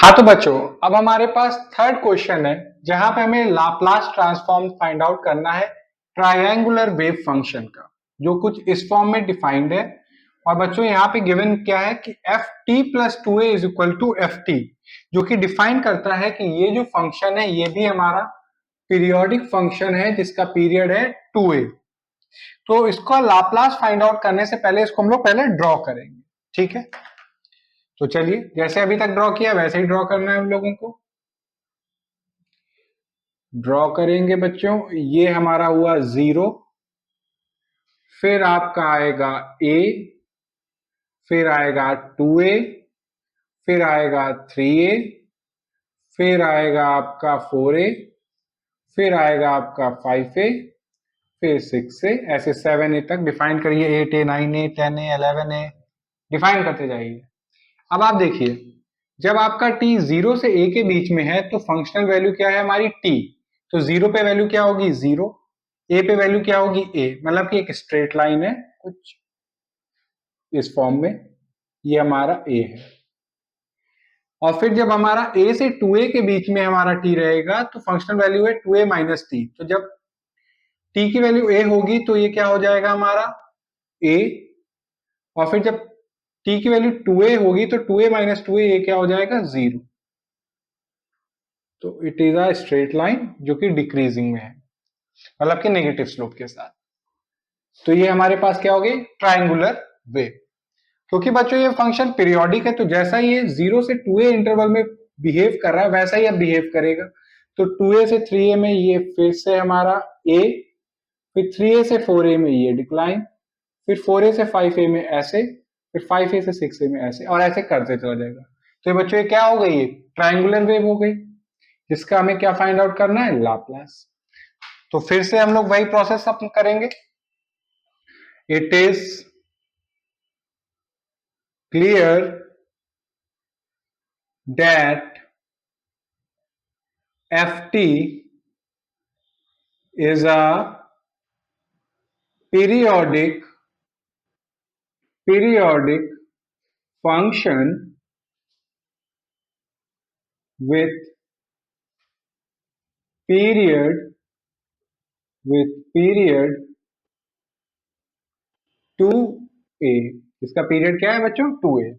हाँ तो बच्चों, अब हमारे पास थर्ड क्वेश्चन है जहां पे हमें लाप्लास ट्रांसफॉर्म फाइंड आउट करना है ट्रायंगुलर वेव फंक्शन का, जो कुछ इस फॉर्म में डिफाइंड है। और बच्चों यहाँ पे गिवन क्या है कि F T plus two A is equal to F T, जो कि डिफाइन करता है कि ये जो फंक्शन है ये भी हमारा पीरियोडिक फंक्शन है जिसका पीरियड है 2a। तो इसका लाप्लास फाइंड आउट करने से पहले इसको हम लोग पहले ड्रॉ करेंगे, ठीक है। तो चलिए, जैसे अभी तक ड्रॉ किया वैसे ही ड्रॉ करना है हम लोगों को। ड्रॉ करेंगे बच्चों, ये हमारा हुआ 0, फिर आपका आएगा a, फिर आएगा 2a, फिर आएगा 3a, फिर आएगा आपका 4a, फिर आएगा आपका 5a, फिर 6a, ऐसे 7a तक डिफाइन करिए। 8a, 9a, 10a, 11a define करते जाइए। अब आप देखिए, जब आपका t 0 से a के बीच में है तो फंक्शनल वैल्यू क्या है हमारी t। तो 0 पे वैल्यू क्या होगी 0, a पे वैल्यू क्या होगी a, मतलब कि एक स्ट्रेट लाइन है कुछ इस फॉर्म में, ये हमारा a है। और फिर जब हमारा a से 2a के बीच में हमारा t रहेगा तो फंक्शनल वैल्यू है 2a माइनस टी। तो जब t की वैल्यू a होगी तो ये क्या हो जाएगा हमारा a, और फिर जब t की वैल्यू 2a होगी तो 2a माइनस 2a ये क्या हो जाएगा 0। तो it is a straight line जो कि डिक्रीजिंग में है, मतलब कि नेगेटिव स्लोप के साथ। तो ये हमारे पास क्या हो गई ट्रायंगुलर वेव। क्योंकि बच्चों ये फंक्शन पीरियोडिक है तो जैसा ये 0 से 2a इंटरवल में बिहेव कर रहा है वैसा ही अब बिहेव करेगा। तो 2a से 3a में ये फिर से हमारा a, फिर 3a से 4a में ये डिक्लाइन, फिर 4a से 5a में ऐसे, फिर 5a से 6a में ऐसे, और ऐसे करते चला जाएगा। तो ये बच्चों ये क्या हो गई, ट्रायंगुलर वेव हो गई, जिसका हमें क्या फाइंड आउट करना है लाप्लास। तो फिर से हम लोग वही प्रोसेस अपन करेंगे। It is clear that ft is a periodic function with period 2a। इसका पीरियड क्या है बच्चों 2a,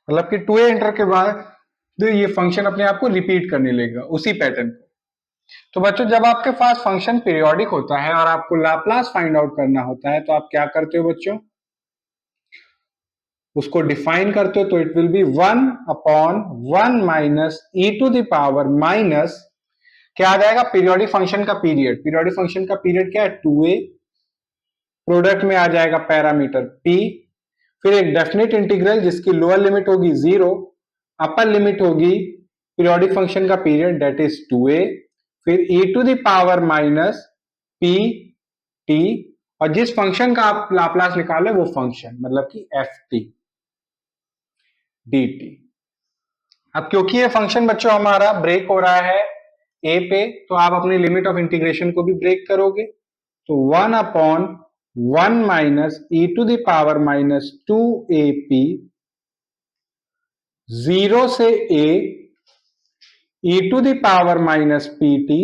मतलब कि 2a इंटर के बाद तो ये फंक्शन अपने आप को रिपीट करने लगेगा उसी पैटर्न को। तो बच्चों जब आपके पास फंक्शन पीरियोडिक होता है और आपको लाप्लास फाइंड आउट करना होता है तो आप क्या करते हो बच्चों, उसको डिफाइन करते हो। तो it will be 1 upon 1 minus e to the power minus क्या आ जाएगा पीरियोडिक फंक्शन का पीरियड। पीरियोडिक फंक्शन का पीरियड क्या है 2a, प्रोडक्ट में आ जाएगा पैरामीटर p, फिर एक डेफिनेट इंटीग्रल जिसकी लोअर लिमिट होगी 0, अपर लिमिट होगी पीरियोडिक फंक्शन का पीरियड दैट इज 2a, फिर e to the power minus p t, और जिस फंक्शन का आप लाप्लास निकाले वो फंक्शन मतलब कि एफ टी dt। अब क्योंकि ये फंक्शन बच्चों हमारा ब्रेक हो रहा है a पे, तो आप अपनी लिमिट ऑफ इंटीग्रेशन को भी ब्रेक करोगे। तो 1 upon 1 minus e to the power minus 2ap, 0 से a e to the power minus pt।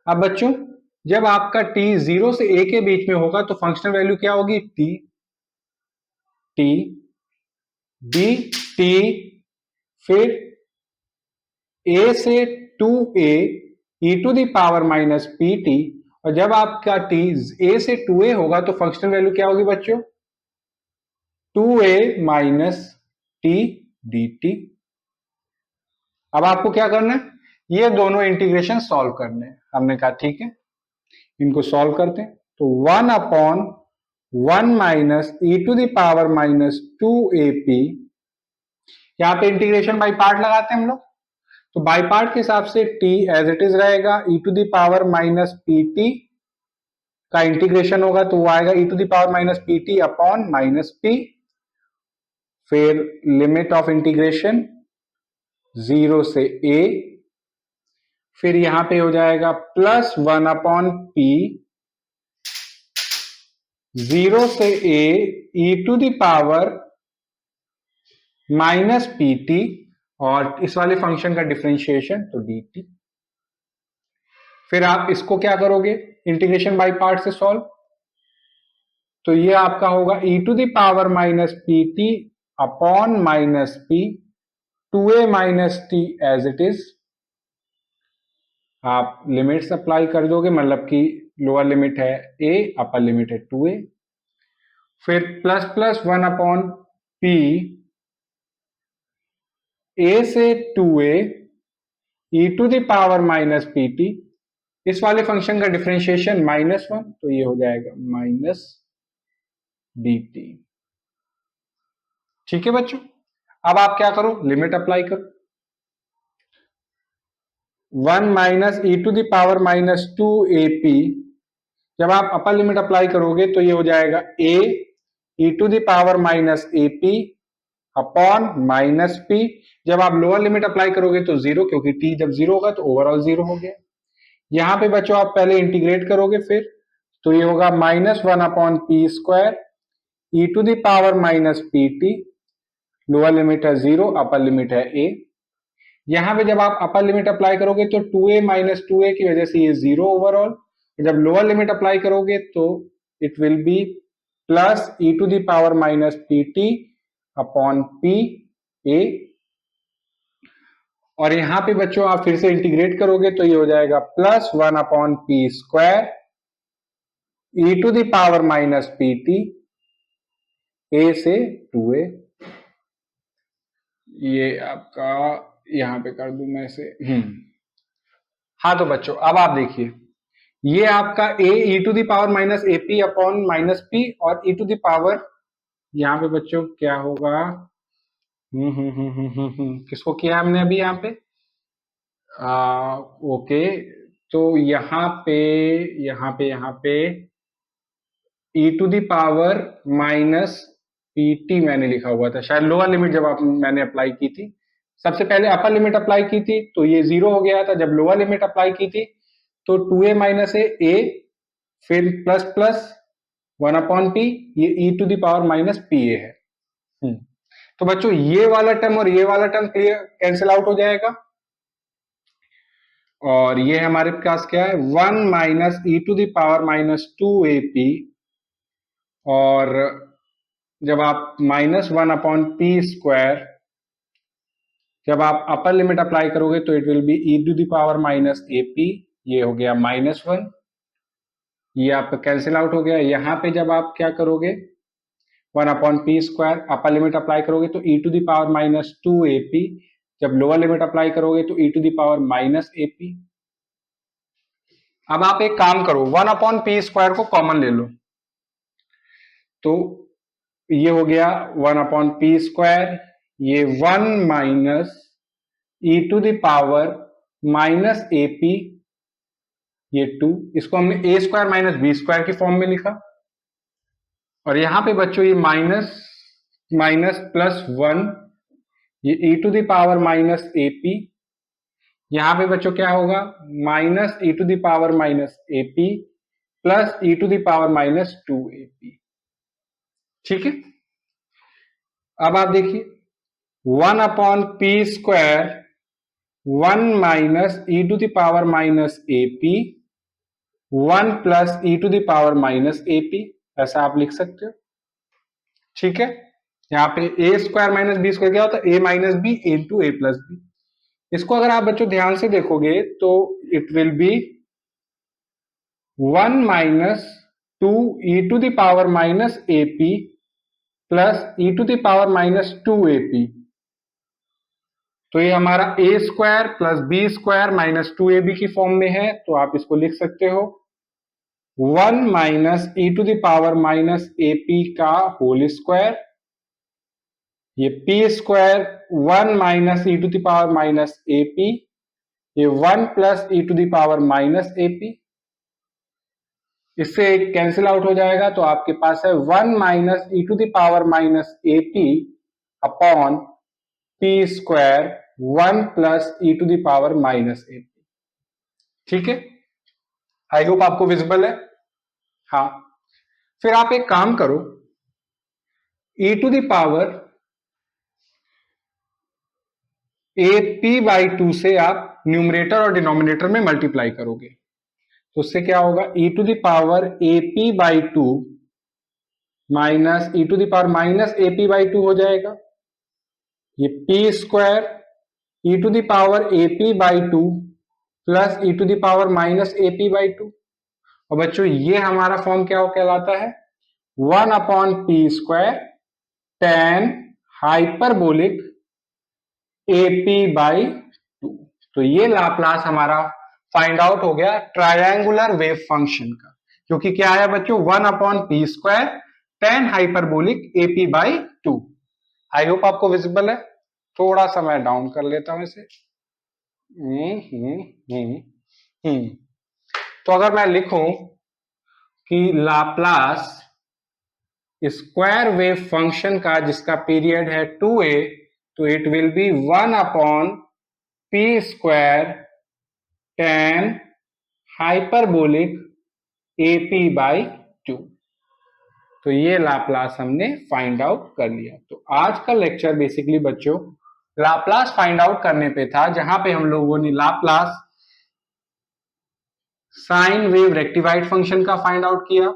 अब बच्चों जब आपका t 0 से a के बीच में होगा तो फंक्शनल वैल्यू क्या होगी t dt, फिर a से 2a e to the power minus pt, और जब आपका t a से 2a होगा तो फंक्शनल वैल्यू क्या होगी बच्चों 2a माइनस t dt। अब आपको क्या करना है, ये दोनों इंटीग्रेशन सॉल्व करने हैं। हमने कहा ठीक है, इनको सॉल्व करते हैं। तो 1 upon 1 minus e to the power minus 2ap, यहां पे इंटीग्रेशन बाई पार्ट लगाते हैं हम लोग। तो बाई पार्ट के हिसाब से t एज इट इज रहेगा, e to the power minus pt का इंटीग्रेशन होगा तो वो आएगा e to the power minus pt upon minus p, फिर लिमिट ऑफ इंटीग्रेशन 0 से a, फिर यहां पे हो जाएगा प्लस 1 अपॉन p, 0 से a e to the power minus pt, और इस वाले फंक्शन का डिफरेंशिएशन तो dt। फिर आप इसको क्या करोगे, इंटीग्रेशन बाय पार्ट से सॉल्व, तो ये आपका होगा e to the power minus p t upon minus p 2a minus t as it is. आप लिमिट्स अप्लाई कर दोगे, मतलब कि लोअर लिमिट है a, अपर लिमिट है 2a, फिर plus plus 1 upon p a से 2a e to the power minus p t, इस वाले फंक्शन का डिफरेंशिएशन -1, तो ये हो जाएगा माइनस डी टी। ठीक है बच्चों, अब आप क्या करो, लिमिट अप्लाई करो। 1 minus e to the power minus 2ap, जब आप अपर लिमिट अप्लाई करोगे तो ये हो जाएगा a e to the power minus ap upon minus p। जब आप लोअर लिमिट अप्लाई करोगे तो 0, क्योंकि t जब 0 होगा तो ओवरऑल 0 हो गया। यहां पे बच्चों आप पहले इंटीग्रेट करोगे, फिर तो ये होगा -1 upon p square e to the power minus p t, lower limit है 0, अपर लिमिट है a। यहां पे जब आप अपर लिमिट अप्लाई करोगे तो 2a माइनस 2a की वजह से ये 0 ओवरऑल। जब लोअर लिमिट अप्लाई करोगे तो it will be plus e to the power minus p t upon p a. और यहां पे बच्चों आप फिर से इंटीग्रेट करोगे तो ये हो जाएगा +1 upon p square e to the power minus p t a से 2a। ये आपका यहां पे कर दूं मैं इसे। हाँ तो बच्चों अब आप देखिए, ये आपका a e to the power minus a p upon minus p, और e टू द पावर यहाँ पे बच्चों क्या होगा, किसको किया हमने अभी यहाँ पे, ओके, तो यहाँ पे e to the power minus p t मैंने लिखा हुआ था, शायद लोअर लिमिट जब मैंने अप्लाई की थी, सबसे पहले अपर लिमिट अप्लाई की थी तो ये 0 हो गया था। जब लोअर लिमिट अप्लाई की थी तो 2a माइनस ए, फिर प्लस प्लस 1 अपॉन पी, ये e to the power minus p a है। तो बच्चों ये वाला टर्म और ये वाला टर्म क्लियर कैंसिल आउट हो जाएगा, और ये हमारे पास क्या है, 1 minus e to the power minus 2ap, और जब आप -1 अपॉन पी स्क्वायर, जब आप अपर लिमिट अप्लाई करोगे तो it will be e to the power minus a p, ये हो गया -1, ये आपका कैंसिल आउट हो गया। यहां पे जब आप क्या करोगे, 1 upon p square, upper limit apply करोगे तो e to the power minus 2ap, जब लोअर लिमिट अप्लाई करोगे तो e to the power minus ap। अब आप एक काम करो, 1 अपॉन पी स्क्वायर को कॉमन ले लो, तो ये हो गया 1 अपॉन पी स्क्वायर, ये 1 minus e to the power minus a p, ये 2, इसको हमने a square minus b square की फॉर्म में लिखा। और यहां पे बच्चों ये माइनस माइनस प्लस 1, ये e to the power minus a p, यहां पे बच्चों क्या होगा, minus e to the power minus a p plus e to the power minus 2ap। ठीक है, अब आप देखिए 1 upon p square 1 minus e to the power minus a p 1 plus e to the power minus a p, ऐसा आप लिख सकते हो। ठीक है, यहाँ पे a square minus b square क्या होता है, a minus b into a plus b. इसको अगर आप बच्चों ध्यान से देखोगे तो it will be 1 minus 2 e to the power minus a p plus e to the power minus 2ap, तो ये हमारा a square plus b square minus 2ab की फॉर्म में है, तो आप इसको लिख सकते हो 1 minus e to the power minus a p का होल स्क्वायर, ये p square 1 minus e to the power minus a p, ये 1 plus e to the power minus a p, इससे कैंसिल आउट हो जाएगा, तो आपके पास है 1 minus e to the power minus a p upon p square 1 plus e to the power minus a p. ठीक है, आई होप आपको विजिबल है। हाँ, फिर आप एक काम करो, ई टू द पावर AP/2 से आप न्यूमरेटर और डिनोमिनेटर में मल्टीप्लाई करोगे तो उससे क्या होगा, e⁻AP/2 माइनस e⁻AP/2 हो जाएगा। ये p² e⁻AP/2 प्लस e⁻AP/2। और बच्चों ये हमारा फॉर्म क्या हो कहलाता है, 1/p² tan हाइपरबोलिक AP/2। तो ये लाप्लास हमारा फाइंड आउट हो गया ट्रायंगुलर वेव फंक्शन का, क्योंकि क्या आया बच्चों, 1/p² tan hyperbolic AP/2। I hope आपको विजिबल है। थोड़ा सा मैं डाउन कर लेता हूं इसे। तो अगर मैं लिखूं कि लाप्लास स्क्वायर वेव फंक्शन का जिसका पीरियड है 2a, तो it will B 1/p² tan hyperbolic AP/2। तो ये लाप्लास हमने फाइंड आउट कर लिया। तो आज का लेक्चर बेसिकली बच्चों लाप्लास फाइंड आउट करने पे था, जहां पे हम लोगों ने Laplace sine wave rectified function का फाइंड आउट किया,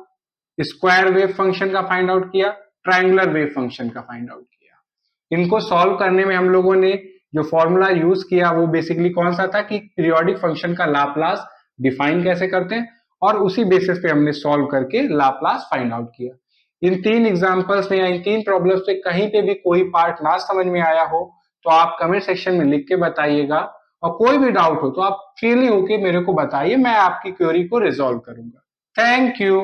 स्क्वायर वेव फंक्शन का फाइंड आउट किया, ट्रायंगुलर वेव फंक्शन का फाइंड आउट किया। इनको सॉल्व करने में हम लोगों ने जो फॉर्मूला यूज किया वो बेसिकली कौन सा था कि पीरियोडिक फंक्शन का लाप्लास डिफाइन कैसे करते हैं, और उसी बेसिस पे हमने सॉल्व करके लाप्लास फाइंड आउट किया। इन 3 एग्जांपल्स में या इन 3 प्रॉब्लम्स में कहीं पे भी कोई पार्ट ना समझ में आया हो तो आप कमेंट सेक्शन में लिख के बताइएगा, और कोई भी डाउट हो तो आप फ्रीली होके मेरे को बताइए, मैं आपकी क्वेरी को रिजॉल्व करूंगा। Thank you.